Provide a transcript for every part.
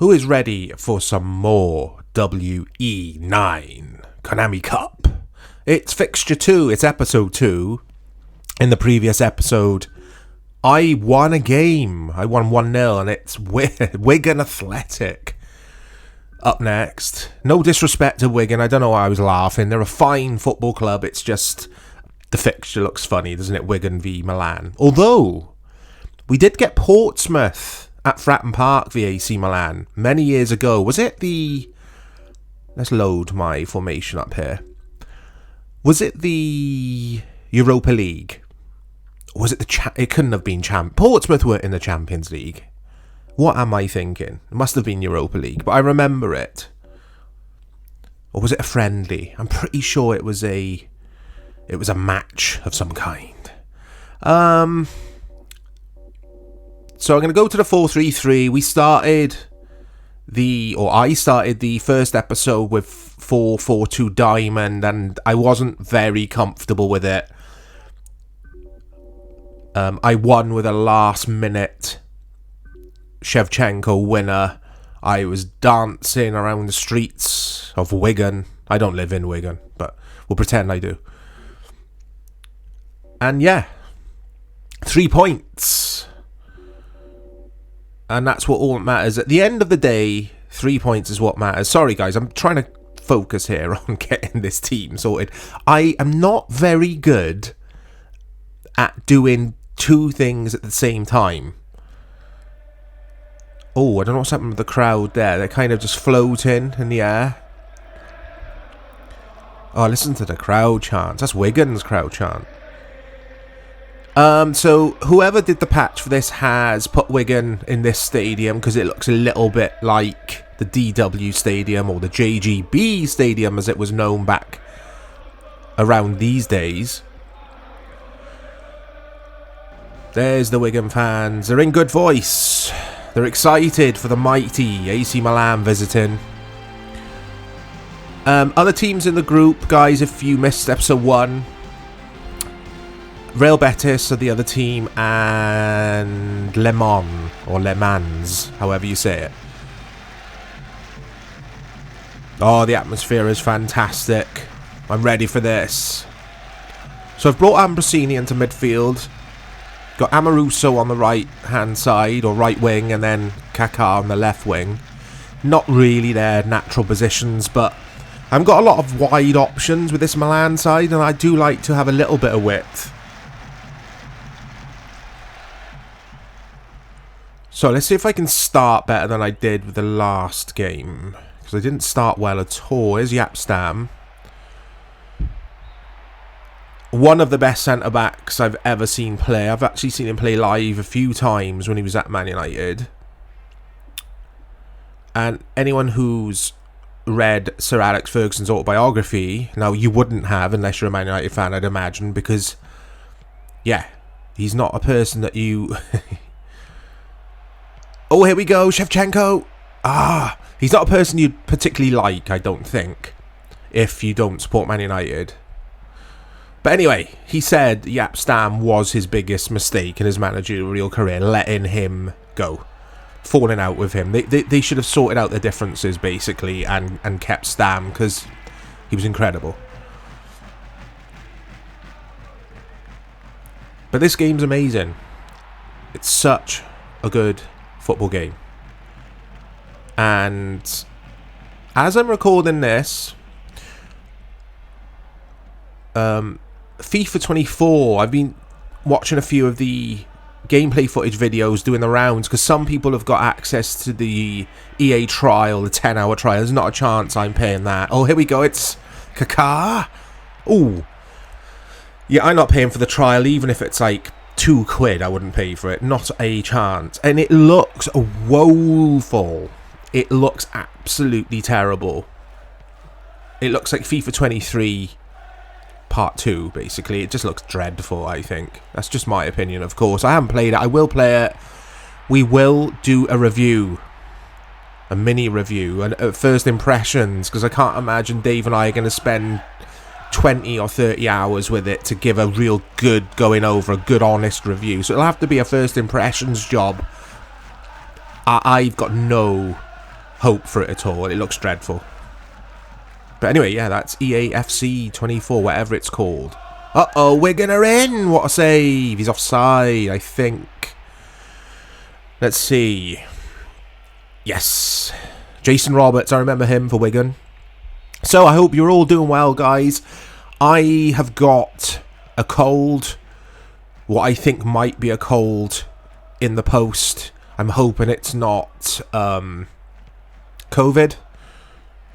Who is ready for some more WE9 Konami Cup? It's fixture 2, it's episode 2. In the previous episode, I won a game. I won 1-0 and it's Wigan Athletic. Up next. No disrespect to Wigan, I don't know why I was laughing. They're a fine football club, it's just the fixture looks funny, doesn't it? Wigan v Milan. Although, we did get Portsmouth at Fratton Park v AC Milan many years ago. Was it the... Let's load my formation up here. Was it the Europa League? Or was it the... It couldn't have been Portsmouth were in the Champions League. What am I thinking? It must have been Europa League, but I remember it. Or was it a friendly? I'm pretty sure it was a match of some kind. So I'm going to go to the 4-3-3. I started the first episode with 4-4-2 diamond, and I wasn't very comfortable with it. I won with a last minute Shevchenko winner. I was dancing around the streets of Wigan. I don't live in Wigan, but we'll pretend I do. And yeah, 3 points. And that's what all matters. At the end of the day, 3 points is what matters. Sorry, guys, I'm trying to focus here on getting this team sorted. I am not very good at doing two things at the same time. Oh, I don't know what's happened with the crowd there. They're kind of just floating in the air. Oh, listen to the crowd chant. That's Wigan's crowd chant. So whoever did the patch for this has put Wigan in this stadium because it looks a little bit like the DW Stadium or the JGB Stadium as it was known back around these days. There's the Wigan fans. They're in good voice. They're excited for the mighty AC Milan visiting. Other teams in the group, guys, if you missed episode 1, Real Betis are the other team, and Le Mans, or Le Mans, however you say it. Oh, the atmosphere is fantastic. I'm ready for this. So I've brought Ambrosini into midfield. Got Amoruso on the right-hand side, or right wing, and then Kaká on the left wing. Not really their natural positions, but I've got a lot of wide options with this Milan side, and I do like to have a little bit of width. So let's see if I can start better than I did with the last game. Because I didn't start well at all. Here's Yapstam. One of the best centre-backs I've ever seen play. I've actually seen him play live a few times when he was at Man United. And anyone who's read Sir Alex Ferguson's autobiography, now you wouldn't have unless you're a Man United fan, I'd imagine, because, yeah, he's not a person that you... Oh, here we go, Shevchenko. He's not a person you'd particularly like, I don't think, if you don't support Man United. But anyway, he said Yapstam was his biggest mistake in his managerial career, letting him go, falling out with him. They should have sorted out their differences, basically, and kept Stam, because he was incredible. But this game's amazing. It's such a good football game. And as I'm recording this, FIFA 24, I've been watching a few of the gameplay footage videos doing the rounds, because some people have got access to the EA trial, the 10-hour trial. There's not a chance I'm paying that. Oh, here we go, it's Kaká. Ooh. Yeah, I'm not paying for the trial, even if it's like £2, I wouldn't pay for it. Not a chance. And it looks woeful. It looks absolutely terrible. It looks like FIFA 23 Part 2, basically. It just looks dreadful, I think. That's just my opinion, of course. I haven't played it. I will play it. We will do a review. A mini review. And first impressions, because I can't imagine Dave and I are going to spend 20 or 30 hours with it to give a real good going over, a good honest review. So it'll have to be a first impressions job. I've got no hope for it at all. It looks dreadful. But anyway, yeah, that's EAFC 24, whatever it's called. Uh-oh, Wigan are in! What a save! He's offside, I think. Let's see. Yes. Jason Roberts, I remember him for Wigan. So, I hope you're all doing well, guys. I have got a cold. What I think might be a cold in the post. I'm hoping it's not COVID.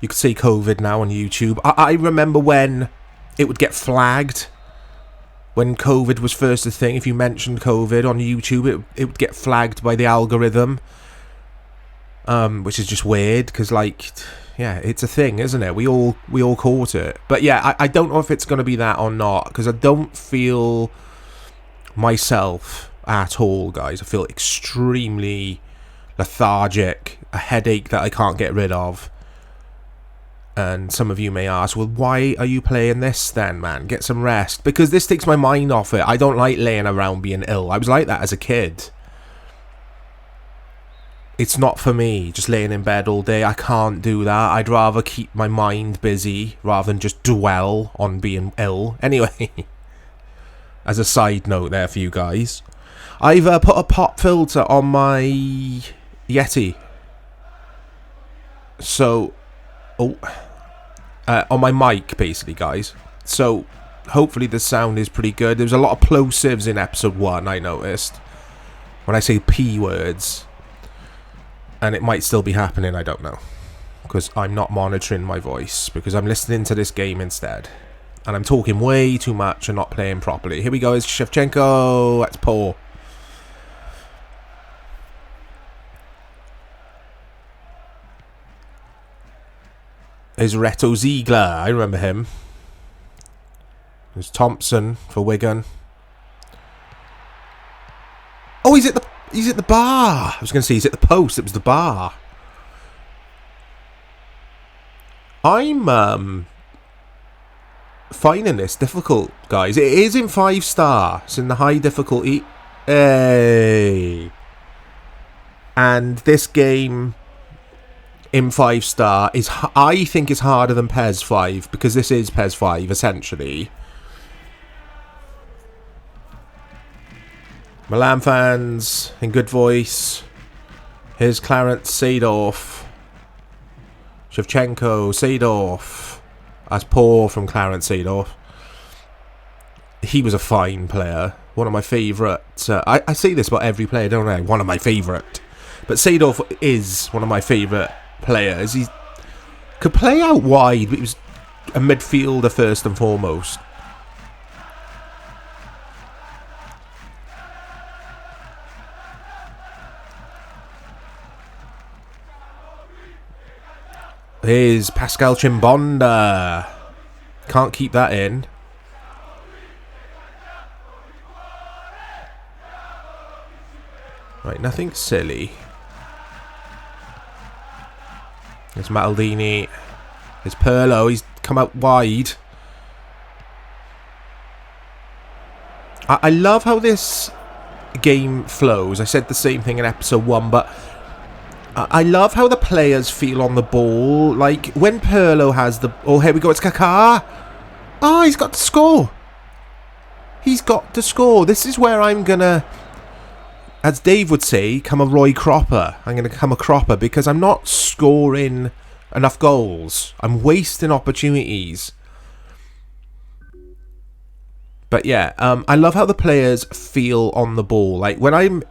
You can see COVID now on YouTube. I remember when it would get flagged. When COVID was first a thing, if you mentioned COVID on YouTube, it would get flagged by the algorithm. Which is just weird, because, like, yeah, it's a thing, isn't it? We all caught it. But yeah, I don't know if it's going to be that or not, because I don't feel myself at all, guys. I feel extremely lethargic, a headache that I can't get rid of. And some of you may ask, well, why are you playing this then, man? Get some rest. Because this takes my mind off it. I don't like laying around being ill. I was like that as a kid. It's not for me, just laying in bed all day. I can't do that. I'd rather keep my mind busy rather than just dwell on being ill. Anyway, as a side note there for you guys, I've put a pop filter on my Yeti. So, on my mic, basically, guys. So, hopefully the sound is pretty good. There was a lot of plosives in episode 1, I noticed. When I say P words. And it might still be happening, I don't know. Because I'm not monitoring my voice. Because I'm listening to this game instead. And I'm talking way too much and not playing properly. Here we go, it's Shevchenko. That's poor. There's Reto Ziegler. I remember him. There's Thompson for Wigan. Oh, he's at the bar. I was going to say he's at the post. It was the bar. I'm finding this difficult, guys. It is in 5-star. It's in the high difficulty. Hey. And this game in 5-star is, I think, is harder than PES 5, because this is PES 5 essentially. Milan fans in good voice. Here's Clarence Seedorf. Shevchenko, Seedorf. That's poor from Clarence Seedorf. He was a fine player. One of my favourite. I say this about every player, don't I? One of my favourite. But Seedorf is one of my favourite players. He could play out wide, but he was a midfielder first and foremost. Here's Pascal Chimbonda. Can't keep that in. Right, nothing silly. There's Maldini. There's Pirlo. He's come out wide. I love how this game flows. I said the same thing in episode 1, but I love how the players feel on the ball. Like, when Pirlo has the... Oh, here we go. It's Kaká. Oh, he's got to score. He's got to score. This is where I'm going to, as Dave would say, come a Roy Cropper. I'm going to come a Cropper because I'm not scoring enough goals. I'm wasting opportunities. But yeah, I love how the players feel on the ball. Like, when I'm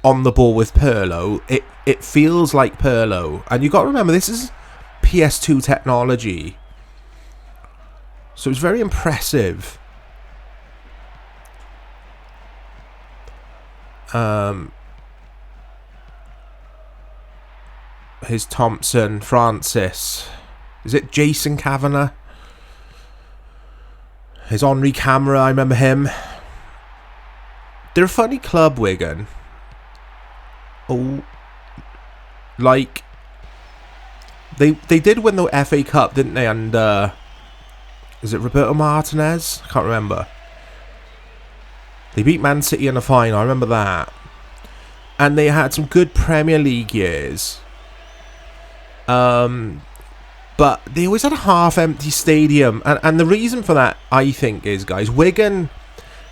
on the ball with Pirlo, it feels like Pirlo. And you've got to remember, this is PS2 technology. So it's very impressive. Here's Thompson, Francis. Is it Jason Kavanagh? Here's Henri Camara, I remember him. They're a funny club, Wigan. Oh, like, they did win the FA Cup, didn't they? And is it Roberto Martinez? I can't remember. They beat Man City in the final. I remember that. And they had some good Premier League years. But they always had a half-empty stadium. And the reason for that, I think, is, guys, Wigan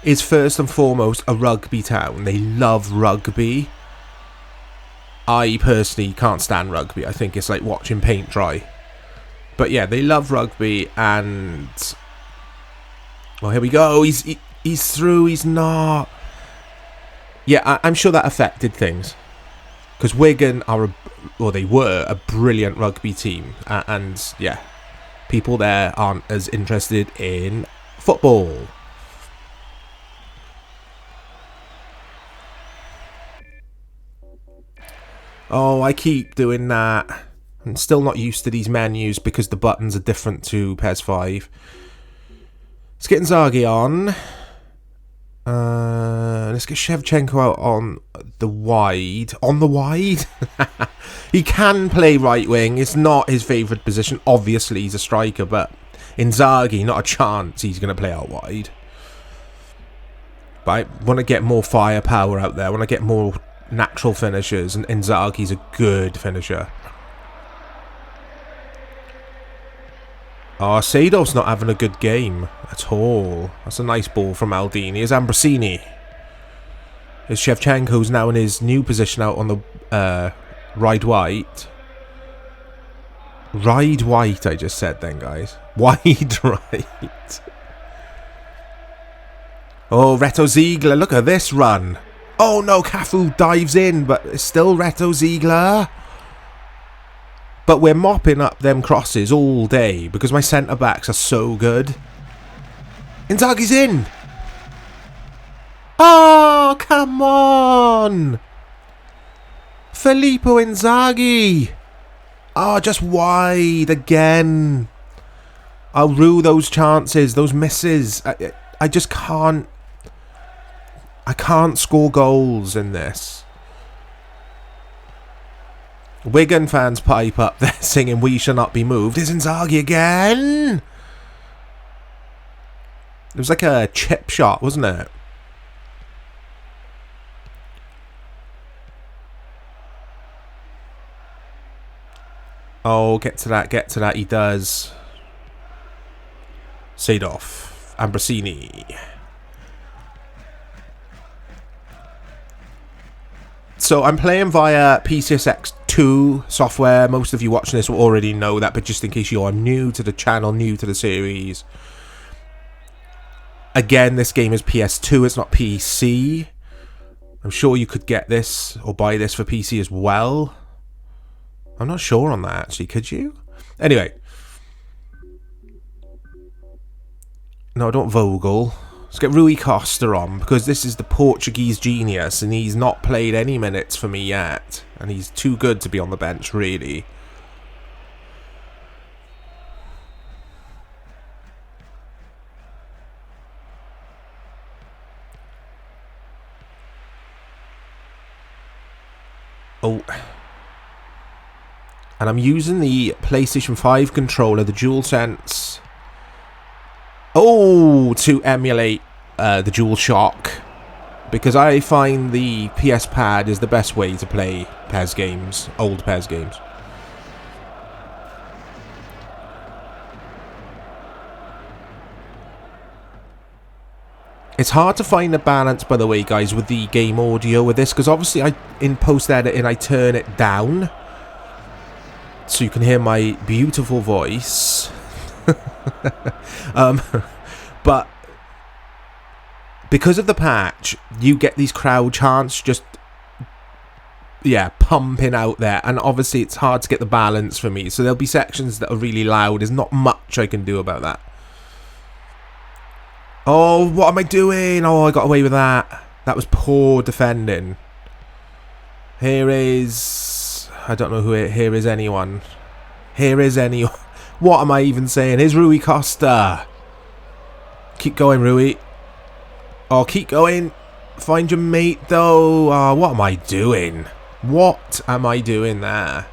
is first and foremost a rugby town. They love rugby. I personally can't stand rugby. I think it's like watching paint dry. But yeah, they love rugby, and... Well, here we go. He's through. He's not. Yeah, I'm sure that affected things. Because Wigan are, they were a brilliant rugby team. And yeah, people there aren't as interested in football. Oh, I keep doing that. I'm still not used to these menus because the buttons are different to PS5. Let's get Inzaghi on. Let's get Shevchenko out on the wide. On the wide? He can play right wing. It's not his favourite position. Obviously, he's a striker, but Inzaghi, not a chance he's going to play out wide. But I want to get more firepower out there. I want to get more natural finishers, and Inzaghi's a good finisher. Oh, Seydorf's not having a good game at all. That's a nice ball from Maldini. Here's Ambrosini. Here's Shevchenko, who's now in his new position out on the Ride White. Ride White, I just said then, guys. Wide right. Oh, Reto Ziegler. Look at this run. Oh, no, Cafu dives in, but it's still Reto Ziegler. But we're mopping up them crosses all day because my centre-backs are so good. Inzaghi's in! Oh, come on! Filippo Inzaghi! Oh, just wide again. I'll rue those chances, those misses. I just can't... I can't score goals in this. Wigan fans pipe up there singing "We Shall Not Be Moved." Is Inzaghi again? It was like a chip shot, wasn't it? Oh, get to that, he does. Seydorf. Ambrosini. So I'm playing via Ep.2 software. Most of you watching this will already know that, but just in case you are new to the channel, new to the series. Again, this game is PS2, it's not PC. I'm sure you could get this or buy this for PC as well. I'm not sure on that, actually. Could you? Anyway. No, don't Vogel. Let's get Rui Costa on, because this is the Portuguese genius, and he's not played any minutes for me yet. And he's too good to be on the bench, really. Oh. And I'm using the PlayStation 5 controller, the DualSense. Oh, to emulate the DualShock, because I find the PS Pad is the best way to play PES games, old PES games. It's hard to find a balance, by the way, guys, with the game audio with this, because obviously in post-editing I turn it down so you can hear my beautiful voice. But because of the patch, you get these crowd chants just, yeah, pumping out there, and obviously it's hard to get the balance for me, so there'll be sections that are really loud. There's not much I can do about that. Oh, what am I doing? Oh, I got away with that. That was poor defending. Here is... I don't know who it... Here is anyone. Here is anyone. What am I even saying? Here's Rui Costa. Keep going, Rui. Oh, keep going. Find your mate, though. Oh, what am I doing? What am I doing there?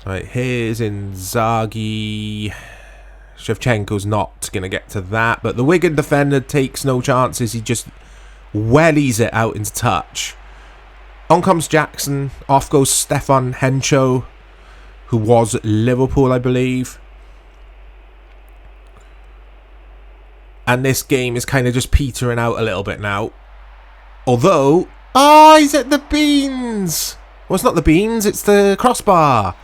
Right, here's Inzaghi. Shevchenko's not going to get to that, but the Wigan defender takes no chances. He just wellies it out into touch. On comes Jackson. Off goes Stefan Hencho, who was at Liverpool, I believe. And this game is kind of just petering out a little bit now. Although... Oh, he's at the beans! Well, it's not the beans, it's the crossbar.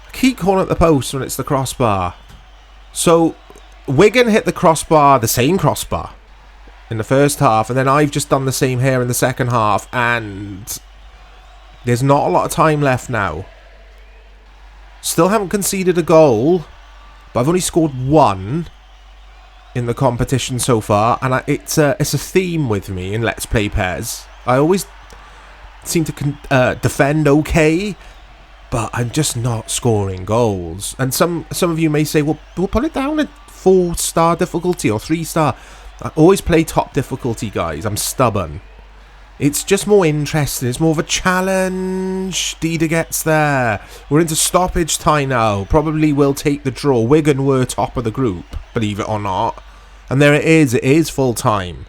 I keep calling it the post when it's the crossbar. So, Wigan hit the crossbar, the same crossbar, in the first half. And then I've just done the same here in the second half. And there's not a lot of time left now. Still haven't conceded a goal. But I've only scored one in the competition so far, and it's a theme with me in Let's Play Pez. I always seem to defend okay, but I'm just not scoring goals. And some of you may say, well, we'll put it down at 4-star difficulty or 3-star. I always play top difficulty, guys. I'm stubborn. It's just more interesting. It's more of a challenge. Dida gets there. We're into stoppage time now. Probably will take the draw. Wigan were top of the group, believe it or not. And there it is. It is full time.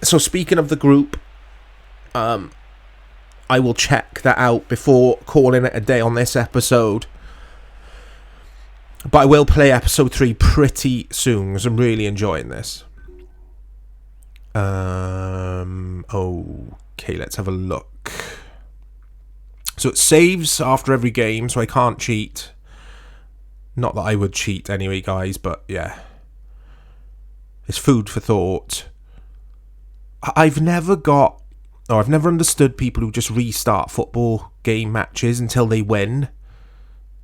So speaking of the group, I will check that out before calling it a day on this episode. But I will play episode 3 pretty soon because I'm really enjoying this. Okay, let's have a look. So it saves after every game, so I can't cheat. Not that I would cheat anyway, guys, but yeah. It's food for thought. I've never understood people who just restart football game matches until they win.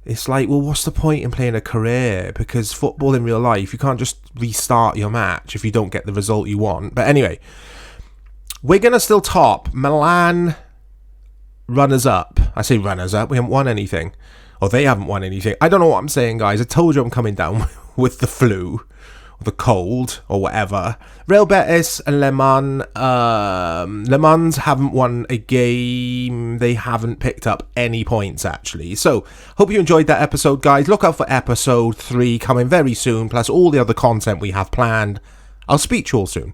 It's like, well, what's the point in playing a career? Because football in real life, you can't just restart your match if you don't get the result you want. But anyway, Wigan are still top. Milan, runners-up. I say runners-up. We haven't won anything. Or they haven't won anything. I don't know what I'm saying, guys. I told you I'm coming down with the flu. Or the cold. Or whatever. Real Betis and Le Mans. Le Mans haven't won a game. They haven't picked up any points, actually. So, hope you enjoyed that episode, guys. Look out for episode 3 coming very soon. Plus all the other content we have planned. I'll speak to you all soon.